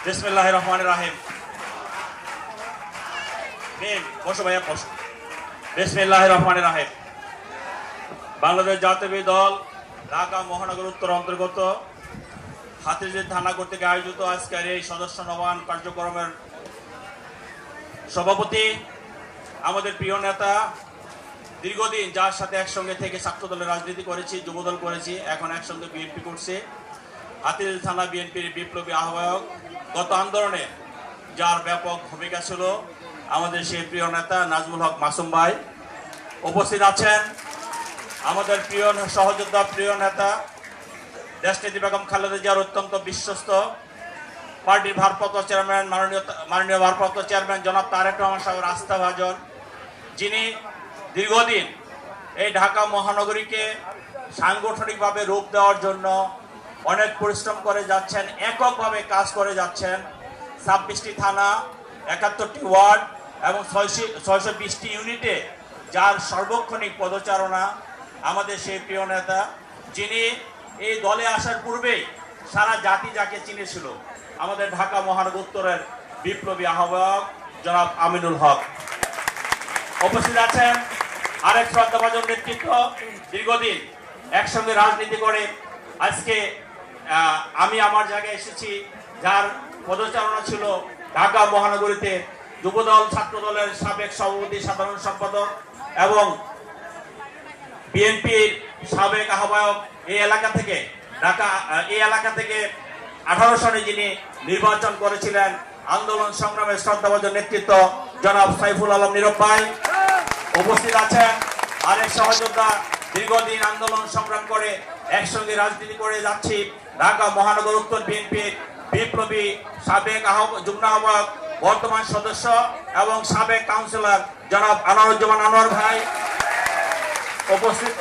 বিসমিল্লাহির রহমানির রহিম। বসো ভাইয়া, বসো। বিসমিল্লাহির রহমানির রহিম। বাংলাদেশ জাতীয়তাবাদী দল ঢাকা মহানগর উত্তর অন্তর্গত হাতিরঝিল থানা কর্তৃক আয়োজিত আজকের এই সদস্য নবায়ন কার্যক্রমের সভাপতি আমাদের প্রিয় নেতা, দীর্ঘদিন যার সাথে একসঙ্গে থেকে ছাত্র দলের রাজনীতি করেছি, যুবদল করেছি, এখন একসঙ্গে বিএনপি করছে, হাতিরঝিল থানা বিএনপির বিপ্লবী আহ্বায়ক, গত আন্দোলনে যার ব্যাপক ভূমিকা ছিল আমাদের সেই প্রিয় নেতা নাজমুল হক মাসুম ভাই। উপস্থিত আছেন আমাদের প্রিয় সহযোদ্ধা, প্রিয় নেতা দেশনেত্রী বেগম খালেদা জিয়ার অত্যন্ত বিশ্বস্ত পার্টির ভারপ্রাপ্ত চেয়ারম্যান, মাননীয় ভারপ্রাপ্ত চেয়ারম্যান জনাব তারেক রহমান সাহেবের আস্থাভাজন, যিনি দীর্ঘদিন এই ঢাকা মহানগরীকে সাংগঠনিকভাবে রূপ দেওয়ার জন্য অনেক পরিশ্রম করে যাচ্ছেন, এককভাবে কাজ করে যাচ্ছেন। 26টি থানা, 71টি ওয়ার্ড এবং 620টি ইউনিটে যার সার্বক্ষণিক পদচারণা আমাদের সেই প্রিয় নেতা, যিনি এই দলে আসার পূর্বেই সারা জাতি যাকে চিনেছিল, আমাদের ঢাকা মহানগর উত্তরের বিপ্লবী আহ্বায়ক জনাব আমিনুল হক। উপস্থিত আছেন আরেক শ্রদ্ধাভাজন নেতৃত্ব, দীর্ঘদিন একসঙ্গে রাজনীতি করে আজকে আমি আমার জায়গায় এসেছি, যার পদচারণা ছিল ঢাকা মহানগরীতে যুবদল, ছাত্র দলের সাবেক সভাপতি, সাধারণ সম্পাদক এবং বিএনপির সাবেক আহ্বায়ক। এই এলাকা থেকে 18 সনে যিনি নির্বাচন করেছিলেন, আন্দোলন সংগ্রামের শ্রদ্ধাভাজন নেতৃত্ব জনাব সাইফুল আলম নীরব ভাই। উপস্থিত আছেন আরেক সহযোদ্ধা, দীর্ঘদিন আন্দোলন সংগ্রাম করে একসঙ্গে রাজনীতি করে যাচ্ছি, ঢাকা মহানগর উত্তর বিএনপির বিপ্লবী সাবেক যুগ্ম আহ্বায়ক, বর্তমান সদস্য এবং সাবেক কাউন্সিলর জনাব আনোয়ারুজ্জামান আনোয়ার ভাই। উপস্থিত